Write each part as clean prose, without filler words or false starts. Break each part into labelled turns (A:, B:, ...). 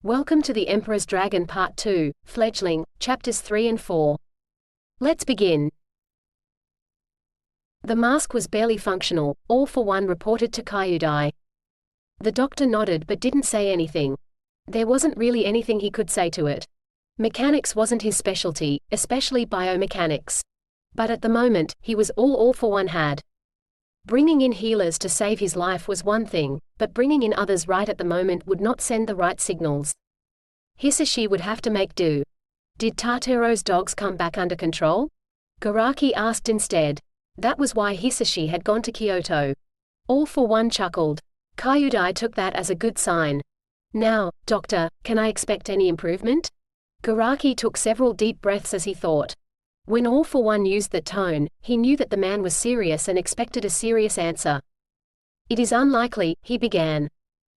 A: Welcome to the Emperor's Dragon Part 2, Fledgling, Chapters 3 and 4. Let's begin. The mask was barely functional, all for one reported to Kyudai. The doctor nodded but didn't say anything. There wasn't really anything he could say to it. Mechanics wasn't his specialty, especially biomechanics. But at the moment, he was all for one had. Bringing in healers to save his life was one thing, but bringing in others right at the moment would not send the right signals. Hisashi would have to make do. Did Tataro's dogs come back under control? Garaki asked instead. That was why Hisashi had gone to Kyoto. All for one chuckled. Kyudai took that as a good sign. Now, doctor, can I expect any improvement? Garaki took several deep breaths as he thought. When All for One used that tone, he knew that the man was serious and expected a serious answer. It is unlikely, he began.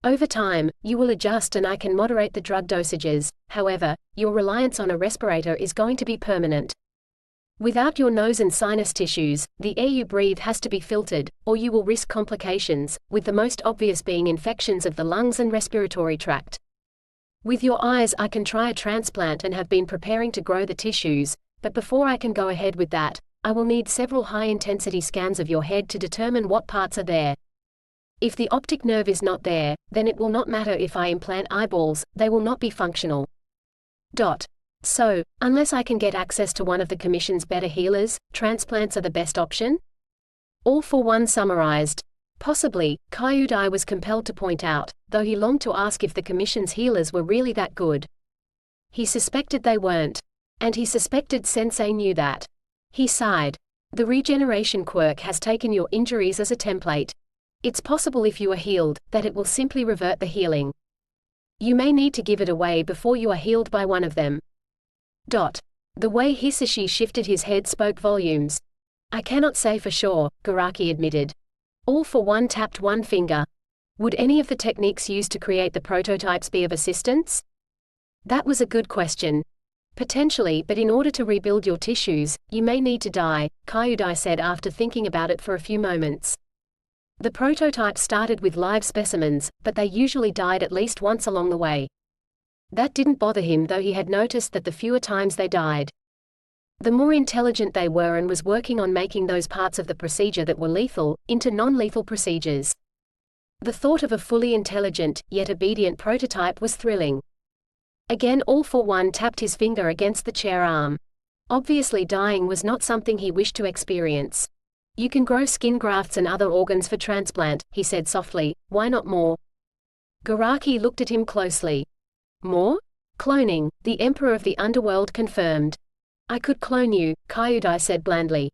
A: Over time, you will adjust and I can moderate the drug dosages, however, your reliance on a respirator is going to be permanent. Without your nose and sinus tissues, the air you breathe has to be filtered, or you will risk complications, with the most obvious being infections of the lungs and respiratory tract. With your eyes I can try a transplant and have been preparing to grow the tissues, but before I can go ahead with that, I will need several high-intensity scans of your head to determine what parts are there. If the optic nerve is not there, then it will not matter if I implant eyeballs, they will not be functional. So, unless I can get access to one of the Commission's better healers, transplants are the best option? All for one summarized. Possibly, Kyudai was compelled to point out, though he longed to ask if the Commission's healers were really that good. He suspected they weren't. And he suspected Sensei knew that. He sighed. The regeneration quirk has taken your injuries as a template. It's possible if you are healed, that it will simply revert the healing. You may need to give it away before you are healed by one of them. The way Hisashi shifted his head spoke volumes. I cannot say for sure, Garaki admitted. All for one tapped one finger. Would any of the techniques used to create the prototypes be of assistance? That was a good question. Potentially, but in order to rebuild your tissues, you may need to die, Kyudai said after thinking about it for a few moments. The prototypes started with live specimens, but they usually died at least once along the way. That didn't bother him, though he had noticed that the fewer times they died, the more intelligent they were, and was working on making those parts of the procedure that were lethal into non-lethal procedures. The thought of a fully intelligent, yet obedient prototype was thrilling. Again All for One tapped his finger against the chair arm. Obviously dying was not something he wished to experience. You can grow skin grafts and other organs for transplant, he said softly, why not more? Garaki looked at him closely. More? Cloning, the Emperor of the Underworld confirmed. I could clone you, Kyudai said blandly.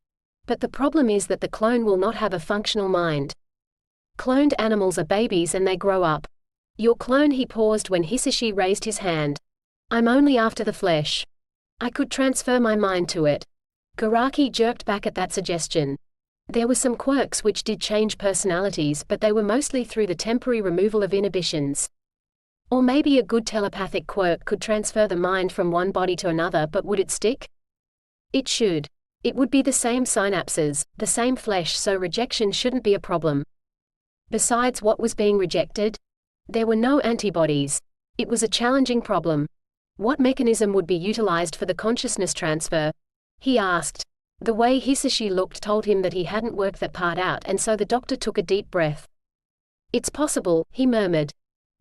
A: But the problem is that the clone will not have a functional mind. Cloned animals are babies and they grow up. Your clone. He paused when Hisashi raised his hand. I'm only after the flesh. I could transfer my mind to it. Garaki jerked back at that suggestion. There were some quirks which did change personalities, but they were mostly through the temporary removal of inhibitions. Or maybe a good telepathic quirk could transfer the mind from one body to another, but would it stick? It should. It would be the same synapses, the same flesh, so rejection shouldn't be a problem. Besides, what was being rejected? There were no antibodies. It was a challenging problem. What mechanism would be utilized for the consciousness transfer? He asked. The way Hisashi looked told him that he hadn't worked that part out, and so the doctor took a deep breath. It's possible, he murmured.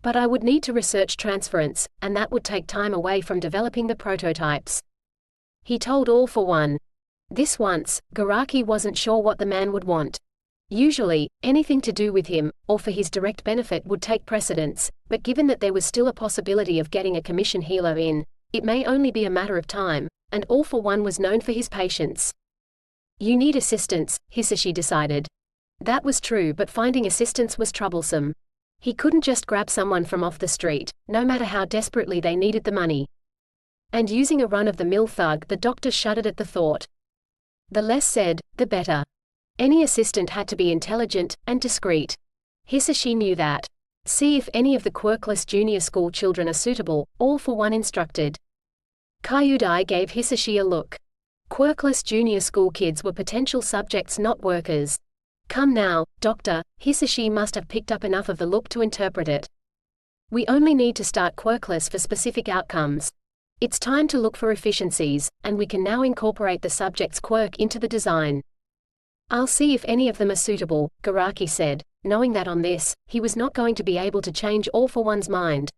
A: But I would need to research transference, and that would take time away from developing the prototypes. He told All for One. This once, Garaki wasn't sure what the man would want. Usually, anything to do with him, or for his direct benefit, would take precedence, but given that there was still a possibility of getting a commission healer in, it may only be a matter of time, and All for One was known for his patience. You need assistance, Hisashi decided. That was true, but finding assistance was troublesome. He couldn't just grab someone from off the street, no matter how desperately they needed the money. And using a run-of-the-mill thug, the doctor shuddered at the thought. The less said, the better. Any assistant had to be intelligent and discreet. Hisashi knew that. See if any of the quirkless junior school children are suitable, All for One instructed. Kyudai gave Hisashi a look. Quirkless junior school kids were potential subjects, not workers. Come now, doctor, Hisashi must have picked up enough of the look to interpret it. We only need to start quirkless for specific outcomes. It's time to look for efficiencies, and we can now incorporate the subject's quirk into the design. I'll see if any of them are suitable, Garaki said, knowing that on this, he was not going to be able to change All for One's mind.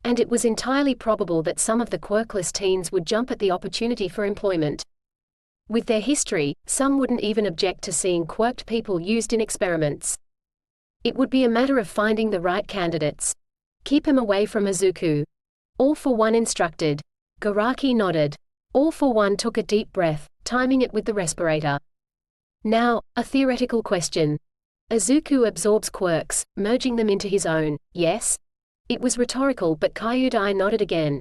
A: And it was entirely probable that some of the quirkless teens would jump at the opportunity for employment. With their history, some wouldn't even object to seeing quirked people used in experiments. It would be a matter of finding the right candidates. Keep him away from Izuku. All for One instructed. Garaki nodded. All for One took a deep breath, timing it with the respirator. Now, a theoretical question. Izuku absorbs quirks, merging them into his own, yes? It was rhetorical, but Kyudai nodded again.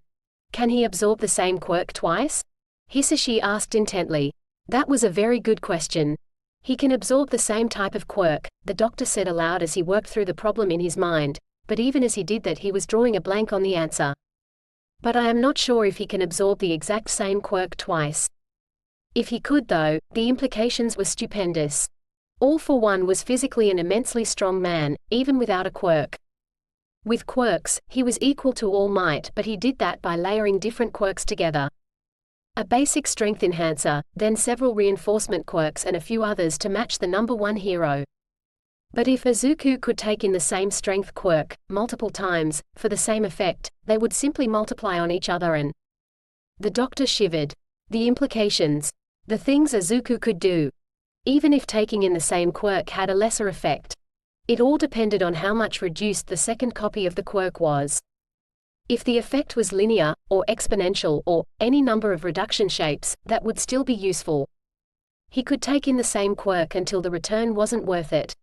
A: Can he absorb the same quirk twice? Hisashi asked intently. That was a very good question. He can absorb the same type of quirk, the doctor said aloud as he worked through the problem in his mind, but even as he did that he was drawing a blank on the answer. But I am not sure if he can absorb the exact same quirk twice. If he could though, the implications were stupendous. All for One was physically an immensely strong man, even without a quirk. With quirks, he was equal to All Might, but he did that by layering different quirks together. A basic strength enhancer, then several reinforcement quirks and a few others to match the number one hero. But if Izuku could take in the same strength quirk, multiple times, for the same effect, they would simply multiply on each other and… The doctor shivered. The implications. The things Izuku could do. Even if taking in the same quirk had a lesser effect. It all depended on how much reduced the second copy of the quirk was. If the effect was linear, or exponential, or any number of reduction shapes, that would still be useful. He could take in the same quirk until the return wasn't worth it.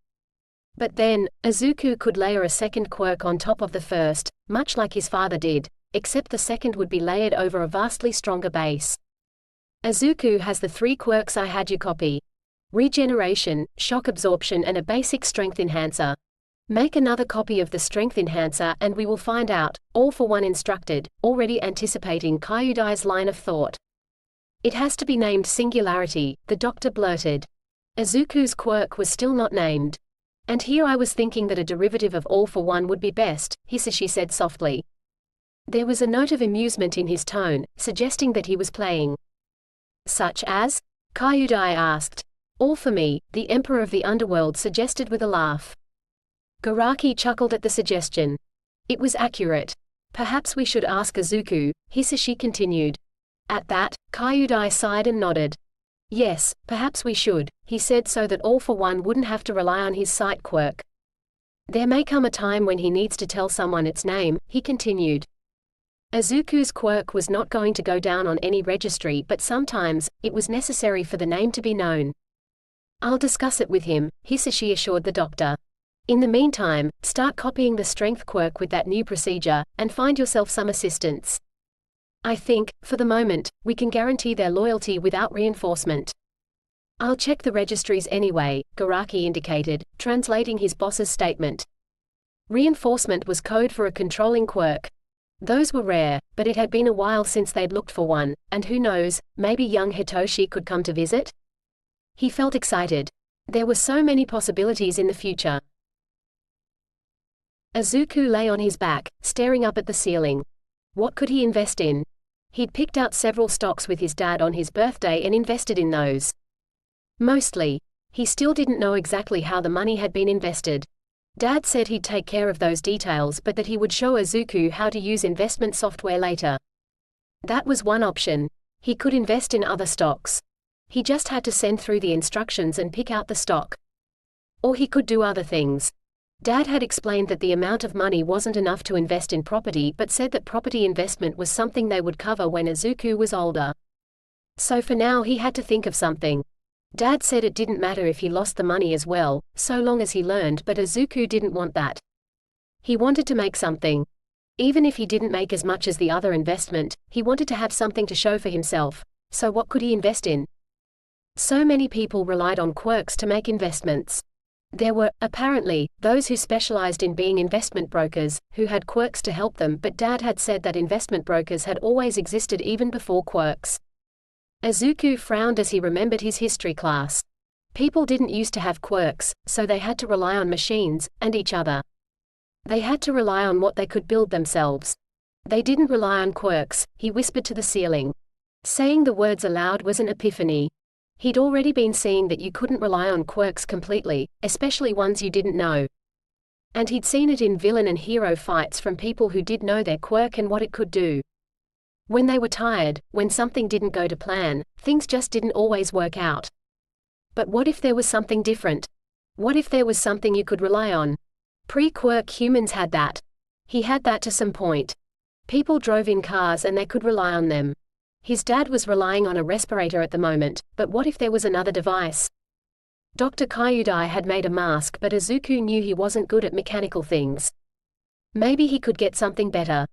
A: But then, Izuku could layer a second quirk on top of the first, much like his father did, except the second would be layered over a vastly stronger base. Izuku has the three quirks I had you copy. Regeneration, shock absorption and a basic strength enhancer. Make another copy of the strength enhancer and we will find out, All for One instructed, already anticipating Kyudai's line of thought. It has to be named Singularity, the doctor blurted. Izuku's quirk was still not named. And here I was thinking that a derivative of All for One would be best, Hisashi said softly. There was a note of amusement in his tone, suggesting that he was playing. Such as? Kyudai asked. All for me, the Emperor of the Underworld suggested with a laugh. Garaki chuckled at the suggestion. It was accurate. Perhaps we should ask Izuku, Hisashi continued. At that, Kyudai sighed and nodded. Yes, perhaps we should, he said so that All for One wouldn't have to rely on his sight quirk. There may come a time when he needs to tell someone its name, he continued. Izuku's quirk was not going to go down on any registry, but sometimes, it was necessary for the name to be known. I'll discuss it with him, Hisashi assured the doctor. In the meantime, start copying the strength quirk with that new procedure, and find yourself some assistance. I think, for the moment, we can guarantee their loyalty without reinforcement. I'll check the registries anyway, Garaki indicated, translating his boss's statement. Reinforcement was code for a controlling quirk. Those were rare, but it had been a while since they'd looked for one, and who knows, maybe young Hitoshi could come to visit? He felt excited. There were so many possibilities in the future. Izuku lay on his back, staring up at the ceiling. What could he invest in? He'd picked out several stocks with his dad on his birthday and invested in those. Mostly. He still didn't know exactly how the money had been invested. Dad said he'd take care of those details but that he would show Izuku how to use investment software later. That was one option. He could invest in other stocks. He just had to send through the instructions and pick out the stock. Or he could do other things. Dad had explained that the amount of money wasn't enough to invest in property but said that property investment was something they would cover when Izuku was older. So for now he had to think of something. Dad said it didn't matter if he lost the money as well, so long as he learned, but Izuku didn't want that. He wanted to make something. Even if he didn't make as much as the other investment, he wanted to have something to show for himself. So what could he invest in? So many people relied on quirks to make investments. There were, apparently, those who specialized in being investment brokers, who had quirks to help them, but Dad had said that investment brokers had always existed even before quirks. Izuku frowned as he remembered his history class. People didn't used to have quirks, so they had to rely on machines, and each other. They had to rely on what they could build themselves. They didn't rely on quirks, he whispered to the ceiling. Saying the words aloud was an epiphany. He'd already been seeing that you couldn't rely on quirks completely, especially ones you didn't know. And he'd seen it in villain and hero fights from people who did know their quirk and what it could do. When they were tired, when something didn't go to plan, things just didn't always work out. But what if there was something different? What if there was something you could rely on? Pre-quirk humans had that. He had that to some point. People drove in cars and they could rely on them. His dad was relying on a respirator at the moment, but what if there was another device? Dr. Kyudai had made a mask, but Izuku knew he wasn't good at mechanical things. Maybe he could get something better.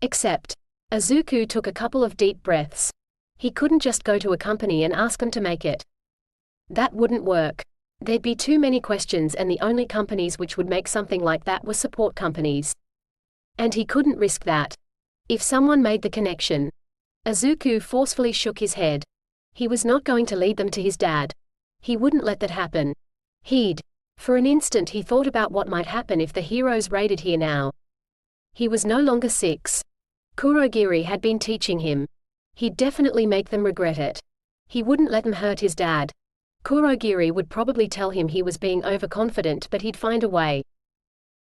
A: Except, Izuku took a couple of deep breaths. He couldn't just go to a company and ask them to make it. That wouldn't work. There'd be too many questions, and the only companies which would make something like that were support companies. And he couldn't risk that. If someone made the connection. Izuku forcefully shook his head. He was not going to lead them to his dad. He wouldn't let that happen. For an instant he thought about what might happen if the heroes raided here now. He was no longer 6. Kurogiri had been teaching him. He'd definitely make them regret it. He wouldn't let them hurt his dad. Kurogiri would probably tell him he was being overconfident, but he'd find a way.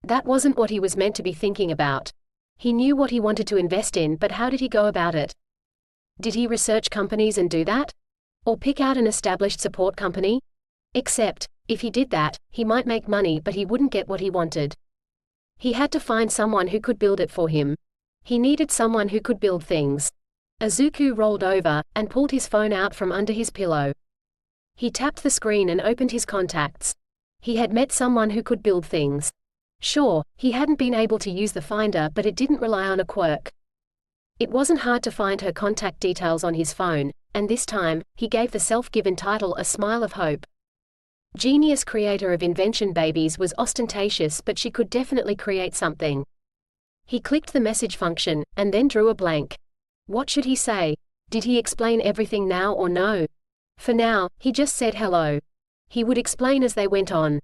A: That wasn't what he was meant to be thinking about. He knew what he wanted to invest in, but how did he go about it? Did he research companies and do that? Or pick out an established support company? Except, if he did that, he might make money, but he wouldn't get what he wanted. He had to find someone who could build it for him. He needed someone who could build things. Izuku rolled over, and pulled his phone out from under his pillow. He tapped the screen and opened his contacts. He had met someone who could build things. Sure, he hadn't been able to use the finder, but it didn't rely on a quirk. It wasn't hard to find her contact details on his phone, and this time, he gave the self-given title a smile of hope. Genius creator of invention babies was ostentatious, but she could definitely create something. He clicked the message function, and then drew a blank. What should he say? Did he explain everything now or no? For now, he just said hello. He would explain as they went on.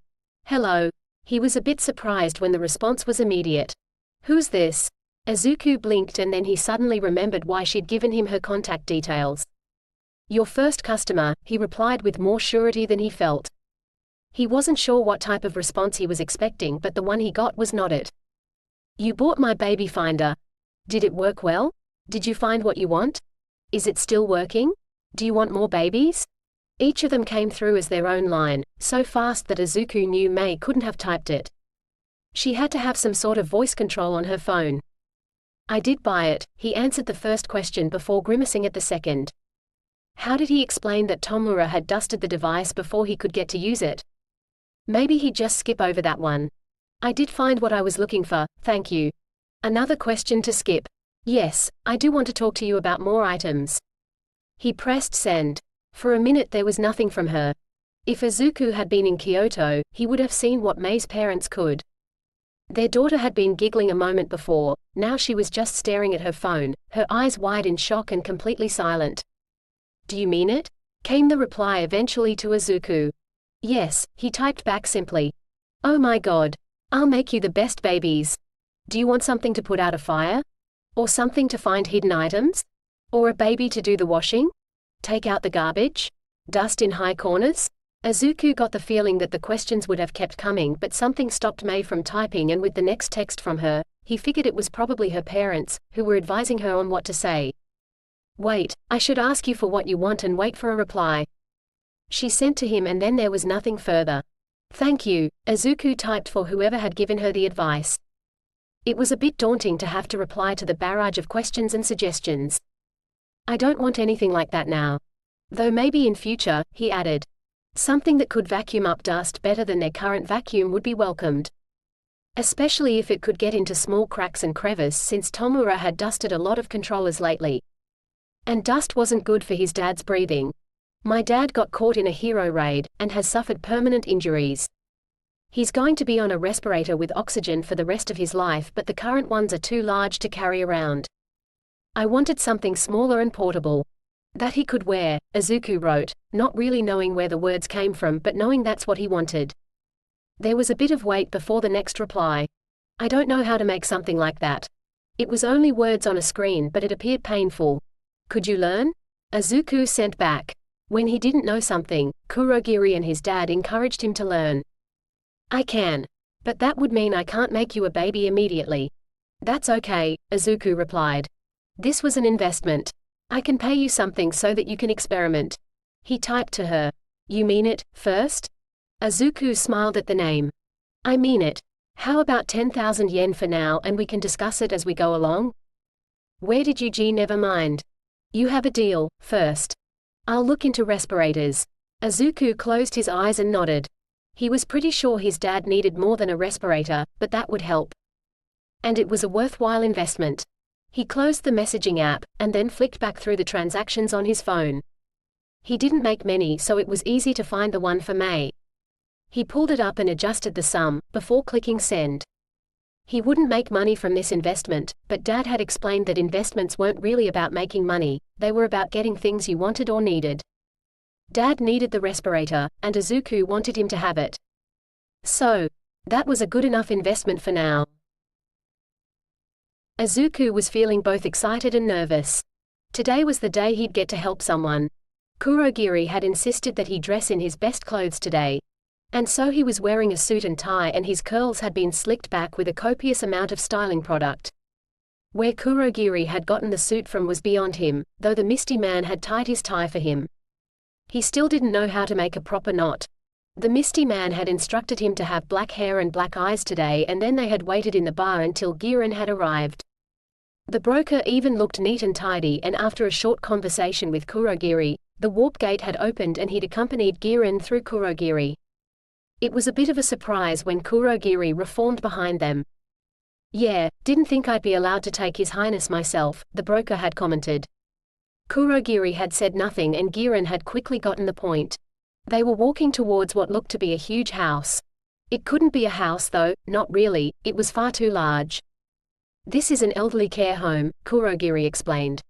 A: Hello. He was a bit surprised when the response was immediate. Who's this? Izuku blinked, and then he suddenly remembered why she'd given him her contact details. Your first customer, he replied with more surety than he felt. He wasn't sure what type of response he was expecting, but the one he got was not it. You bought my baby finder. Did it work well? Did you find what you want? Is it still working? Do you want more babies? Each of them came through as their own line, so fast that Izuku knew Mei couldn't have typed it. She had to have some sort of voice control on her phone. I did buy it, he answered the first question before grimacing at the second. How did he explain that Tomura had dusted the device before he could get to use it? Maybe he'd just skip over that one. I did find what I was looking for, thank you. Another question to skip. Yes, I do want to talk to you about more items. He pressed send. For a minute there was nothing from her. If Izuku had been in Kyoto, he would have seen what Mei's parents could. Their daughter had been giggling a moment before, now she was just staring at her phone, her eyes wide in shock and completely silent. Do you mean it? Came the reply eventually to Izuku. Yes, he typed back simply. Oh my god. I'll make you the best babies. Do you want something to put out a fire? Or something to find hidden items? Or a baby to do the washing? Take out the garbage? Dust in high corners? Izuku got the feeling that the questions would have kept coming, but something stopped Mei from typing, and with the next text from her, he figured it was probably her parents, who were advising her on what to say. Wait, I should ask you for what you want and wait for a reply. She sent to him, and then there was nothing further. Thank you, Izuku typed for whoever had given her the advice. It was a bit daunting to have to reply to the barrage of questions and suggestions. I don't want anything like that now. Though maybe in future, he added. Something that could vacuum up dust better than their current vacuum would be welcomed. Especially if it could get into small cracks and crevices, since Tomura had dusted a lot of controllers lately. And dust wasn't good for his dad's breathing. My dad got caught in a hero raid, and has suffered permanent injuries. He's going to be on a respirator with oxygen for the rest of his life, but the current ones are too large to carry around. I wanted something smaller and portable. That he could wear, Izuku wrote, not really knowing where the words came from but knowing that's what he wanted. There was a bit of wait before the next reply. I don't know how to make something like that. It was only words on a screen, but it appeared painful. Could you learn? Izuku sent back. When he didn't know something, Kurogiri and his dad encouraged him to learn. I can. But that would mean I can't make you a baby immediately. That's okay, Izuku replied. This was an investment. I can pay you something so that you can experiment. He typed to her. You mean it, first? Izuku smiled at the name. I mean it. How about 10,000 yen for now and we can discuss it as we go along? Where did you G? Never mind. You have a deal, first. I'll look into respirators. Izuku closed his eyes and nodded. He was pretty sure his dad needed more than a respirator, but that would help. And it was a worthwhile investment. He closed the messaging app, and then flicked back through the transactions on his phone. He didn't make many, so it was easy to find the one for May. He pulled it up and adjusted the sum, before clicking send. He wouldn't make money from this investment, but Dad had explained that investments weren't really about making money, they were about getting things you wanted or needed. Dad needed the respirator, and Izuku wanted him to have it. So, that was a good enough investment for now. Izuku was feeling both excited and nervous. Today was the day he'd get to help someone. Kurogiri had insisted that he dress in his best clothes today. And so he was wearing a suit and tie, and his curls had been slicked back with a copious amount of styling product. Where Kurogiri had gotten the suit from was beyond him, though the Misty Man had tied his tie for him. He still didn't know how to make a proper knot. The Misty Man had instructed him to have black hair and black eyes today, and then they had waited in the bar until Giran had arrived. The broker even looked neat and tidy, and after a short conversation with Kurogiri, the warp gate had opened and he'd accompanied Giran through Kurogiri. It was a bit of a surprise when Kurogiri reformed behind them. Yeah, didn't think I'd be allowed to take His Highness myself, the broker had commented. Kurogiri had said nothing and Giran had quickly gotten the point. They were walking towards what looked to be a huge house. It couldn't be a house though, not really, it was far too large. This is an elderly care home, Kurogiri explained.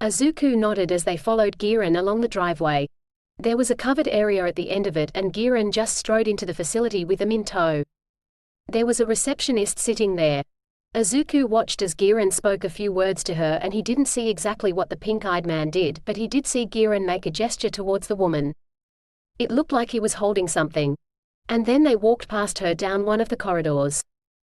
A: Izuku nodded as they followed Giran along the driveway. There was a covered area at the end of it and Giran just strode into the facility with them in tow. There was a receptionist sitting there. Izuku watched as Giran spoke a few words to her, and he didn't see exactly what the pink-eyed man did, but he did see Giran make a gesture towards the woman. It looked like he was holding something. And then they walked past her down one of the corridors.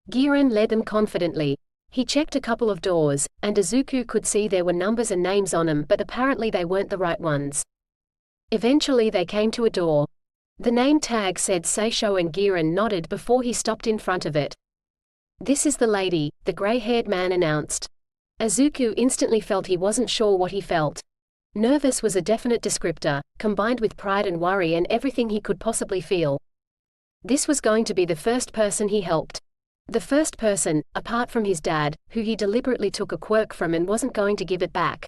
A: Giran led them confidently. He checked a couple of doors, and Izuku could see there were numbers and names on them, but apparently they weren't the right ones. Eventually they came to a door. The name tag said Seisho and Giran nodded before he stopped in front of it. This is the lady, the grey-haired man announced. Izuku instantly felt he wasn't sure what he felt. Nervous was a definite descriptor, combined with pride and worry and everything he could possibly feel. This was going to be the first person he helped. The first person, apart from his dad, who he deliberately took a quirk from and wasn't going to give it back.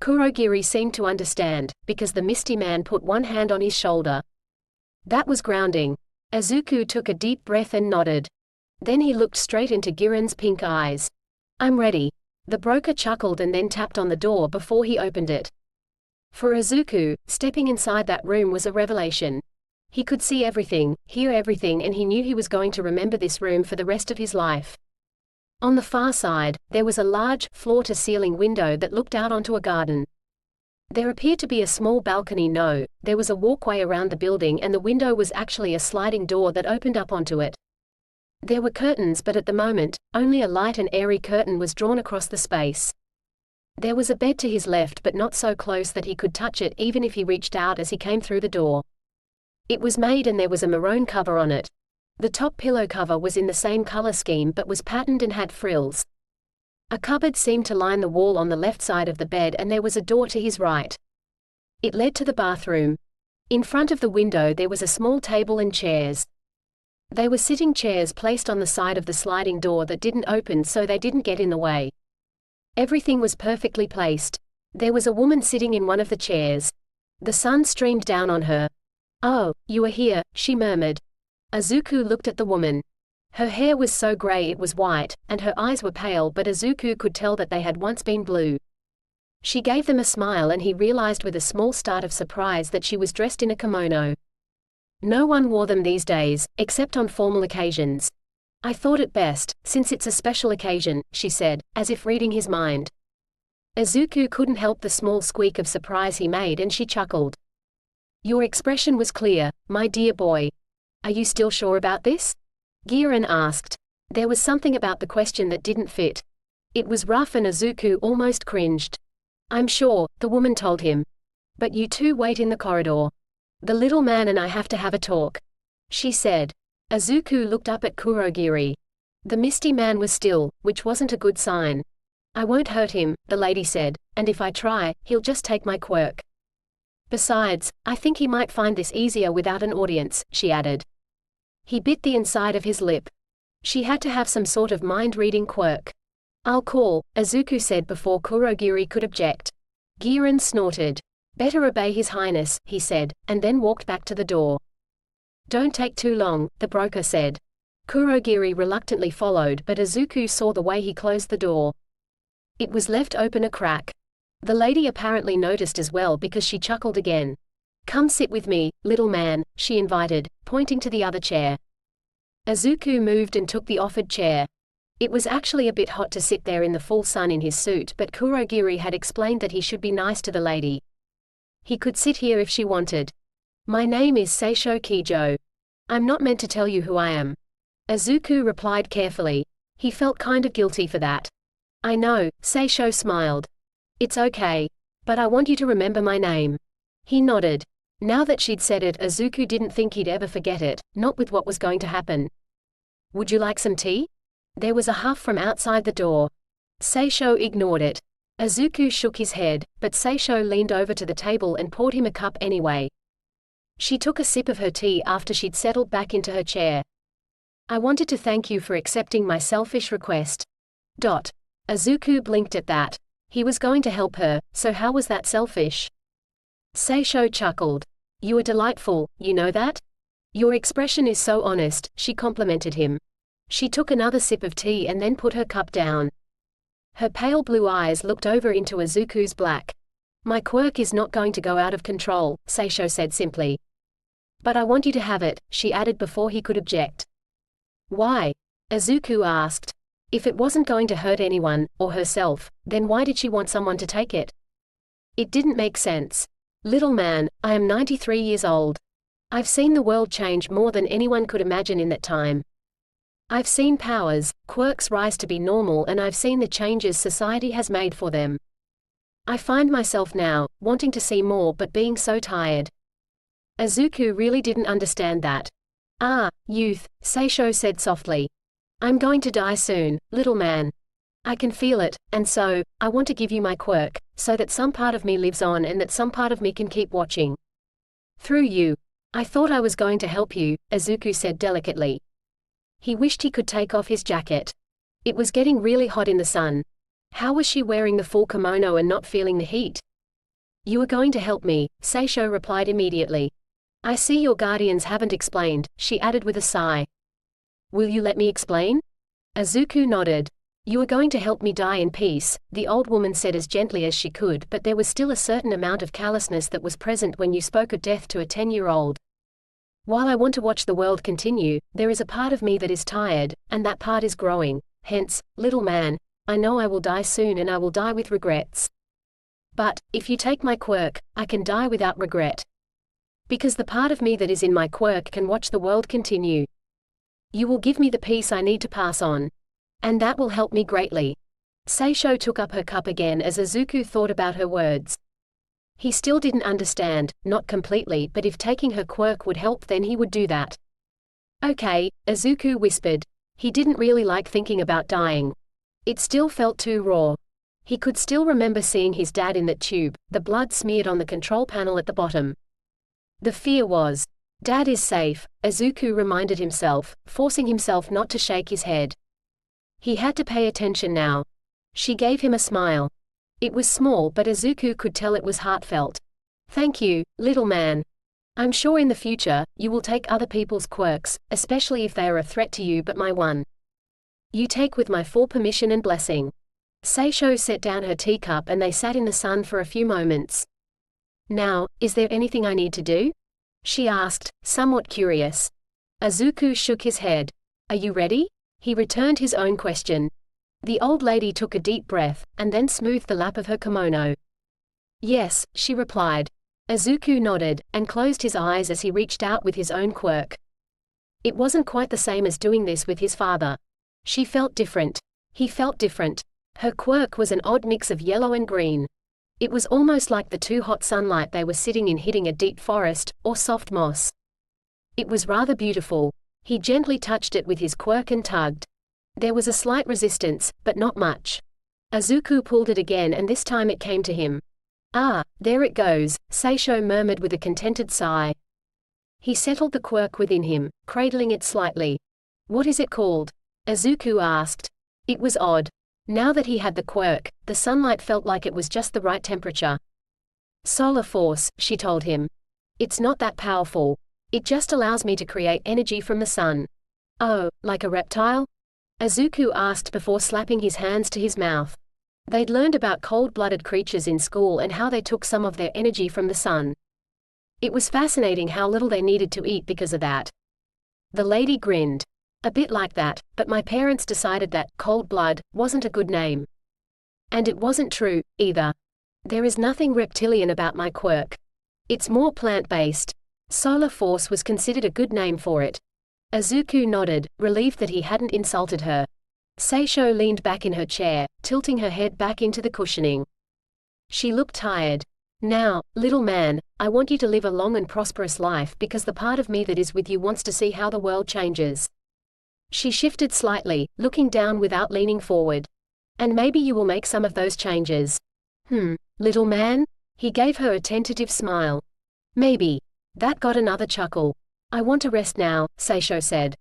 A: Kurogiri seemed to understand, because the Misty Man put one hand on his shoulder. That was grounding. Izuku took a deep breath and nodded. Then he looked straight into Giran's pink eyes. I'm ready. The broker chuckled and then tapped on the door before he opened it. For Izuku, stepping inside that room was a revelation. He could see everything, hear everything, and he knew he was going to remember this room for the rest of his life. On the far side, there was a large, floor-to-ceiling window that looked out onto a garden. There appeared to be a small balcony. No, there was a walkway around the building and the window was actually a sliding door that opened up onto it. There were curtains, but at the moment, only a light and airy curtain was drawn across the space. There was a bed to his left, but not so close that he could touch it even if he reached out as he came through the door. It was made and there was a maroon cover on it. The top pillow cover was in the same color scheme but was patterned and had frills. A cupboard seemed to line the wall on the left side of the bed and there was a door to his right. It led to the bathroom. In front of the window there was a small table and chairs. They were sitting chairs placed on the side of the sliding door that didn't open so they didn't get in the way. Everything was perfectly placed. There was a woman sitting in one of the chairs. The sun streamed down on her. "Oh, you are here," she murmured. Izuku looked at the woman. Her hair was so gray it was white, and her eyes were pale, but Izuku could tell that they had once been blue. She gave them a smile and he realized with a small start of surprise that she was dressed in a kimono. No one wore them these days, except on formal occasions. I thought it best, since it's a special occasion, she said, as if reading his mind. Izuku couldn't help the small squeak of surprise he made and she chuckled. Your expression was clear, my dear boy. Are you still sure about this? Giran asked. There was something about the question that didn't fit. It was rough and Izuku almost cringed. I'm sure, the woman told him. But you two wait in the corridor. The little man and I have to have a talk, she said. Izuku looked up at Kurogiri. The misty man was still, which wasn't a good sign. I won't hurt him, the lady said, and if I try, he'll just take my quirk. Besides, I think he might find this easier without an audience, she added. He bit the inside of his lip. She had to have some sort of mind-reading quirk. I'll call, Izuku said before Kurogiri could object. Giran snorted. Better obey his highness, he said, and then walked back to the door. Don't take too long, the broker said. Kurogiri reluctantly followed, but Izuku saw the way he closed the door. It was left open a crack. The lady apparently noticed as well because she chuckled again. Come sit with me, little man, she invited, pointing to the other chair. Izuku moved and took the offered chair. It was actually a bit hot to sit there in the full sun in his suit, but Kurogiri had explained that he should be nice to the lady. He could sit here if she wanted. My name is Seisho Kijo. I'm not meant to tell you who I am. Izuku replied carefully. He felt kind of guilty for that. I know, Seisho smiled. It's okay. But I want you to remember my name. He nodded. Now that she'd said it, Izuku didn't think he'd ever forget it, not with what was going to happen. Would you like some tea? There was a huff from outside the door. Seisho ignored it. Izuku shook his head, but Seisho leaned over to the table and poured him a cup anyway. She took a sip of her tea after she'd settled back into her chair. I wanted to thank you for accepting my selfish request. Izuku blinked at that. He was going to help her, so how was that selfish? Seisho chuckled. You are delightful, you know that? Your expression is so honest, she complimented him. She took another sip of tea and then put her cup down. Her pale blue eyes looked over into Izuku's black. My quirk is not going to go out of control, Seisho said simply. But I want you to have it, she added before he could object. Why? Izuku asked. If it wasn't going to hurt anyone, or herself, then why did she want someone to take it? It didn't make sense. Little man, I am 93 years old. I've seen the world change more than anyone could imagine in that time. I've seen powers, quirks rise to be normal, and I've seen the changes society has made for them. I find myself now, wanting to see more but being so tired. Izuku really didn't understand that. Ah, youth, Seisho said softly. I'm going to die soon, little man. I can feel it, and so, I want to give you my quirk, so that some part of me lives on and that some part of me can keep watching. Through you. I thought I was going to help you, Izuku said delicately. He wished he could take off his jacket. It was getting really hot in the sun. How was she wearing the full kimono and not feeling the heat? You are going to help me, Seisho replied immediately. I see your guardians haven't explained, she added with a sigh. Will you let me explain? Izuku nodded. You are going to help me die in peace, the old woman said as gently as she could, but there was still a certain amount of callousness that was present when you spoke of death to a 10-year-old. While I want to watch the world continue, there is a part of me that is tired, and that part is growing. Hence, little man, I know I will die soon and I will die with regrets. But, if you take my quirk, I can die without regret. Because the part of me that is in my quirk can watch the world continue. You will give me the peace I need to pass on. And that will help me greatly. Seisho took up her cup again as Izuku thought about her words. He still didn't understand, not completely, but if taking her quirk would help then he would do that. Okay, Izuku whispered. He didn't really like thinking about dying. It still felt too raw. He could still remember seeing his dad in that tube, the blood smeared on the control panel at the bottom. The fear was, Dad is safe, Izuku reminded himself, forcing himself not to shake his head. He had to pay attention now. She gave him a smile. It was small but Izuku could tell it was heartfelt. Thank you, little man. I'm sure in the future, you will take other people's quirks, especially if they are a threat to you, but my one. You take with my full permission and blessing. Seisho set down her teacup and they sat in the sun for a few moments. Now, is there anything I need to do? She asked, somewhat curious. Izuku shook his head. Are you ready? He returned his own question. The old lady took a deep breath, and then smoothed the lap of her kimono. Yes, she replied. Izuku nodded, and closed his eyes as he reached out with his own quirk. It wasn't quite the same as doing this with his father. She felt different. He felt different. Her quirk was an odd mix of yellow and green. It was almost like the too hot sunlight they were sitting in hitting a deep forest, or soft moss. It was rather beautiful. He gently touched it with his quirk and tugged. There was a slight resistance, but not much. Izuku pulled it again and this time it came to him. Ah, there it goes, Seisho murmured with a contented sigh. He settled the quirk within him, cradling it slightly. What is it called? Izuku asked. It was odd. Now that he had the quirk, the sunlight felt like it was just the right temperature. Solar force, she told him. It's not that powerful. It just allows me to create energy from the sun. Oh, like a reptile? Izuku asked before slapping his hands to his mouth. They'd learned about cold-blooded creatures in school and how they took some of their energy from the sun. It was fascinating how little they needed to eat because of that. The lady grinned. A bit like that, but my parents decided that cold blood wasn't a good name. And it wasn't true, either. There is nothing reptilian about my quirk. It's more plant-based. Solar Force was considered a good name for it. Izuku nodded, relieved that he hadn't insulted her. Seisho leaned back in her chair, tilting her head back into the cushioning. She looked tired. Now, little man, I want you to live a long and prosperous life because the part of me that is with you wants to see how the world changes. She shifted slightly, looking down without leaning forward. And maybe you will make some of those changes. Little man? He gave her a tentative smile. Maybe. That got another chuckle. I want to rest now, Seisho said.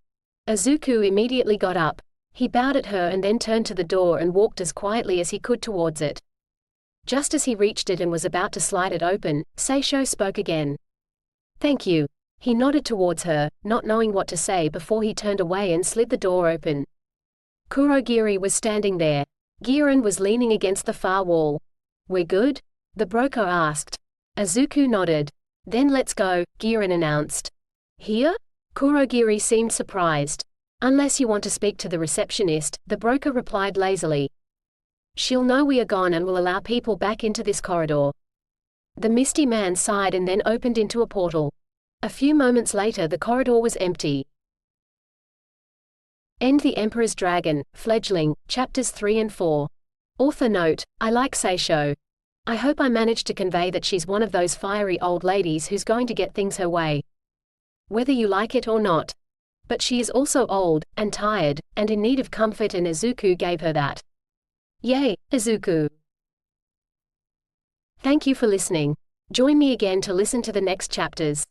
A: Izuku immediately got up. He bowed at her and then turned to the door and walked as quietly as he could towards it. Just as he reached it and was about to slide it open, Seisho spoke again. Thank you. He nodded towards her, not knowing what to say before he turned away and slid the door open. Kurogiri was standing there. Giran was leaning against the far wall. We're good? The broker asked. Izuku nodded. Then let's go, Giran announced. Here? Kurogiri seemed surprised. Unless you want to speak to the receptionist, the broker replied lazily. She'll know we are gone and will allow people back into this corridor. The misty man sighed and then opened into a portal. A few moments later the corridor was empty. End The Emperor's Dragon, Fledgling, Chapters 3 and 4. Author note, I like Seisho. I hope I managed to convey that she's one of those fiery old ladies who's going to get things her way. Whether you like it or not. But she is also old, and tired, and in need of comfort, and Izuku gave her that. Yay, Izuku! Thank you for listening. Join me again to listen to the next chapters.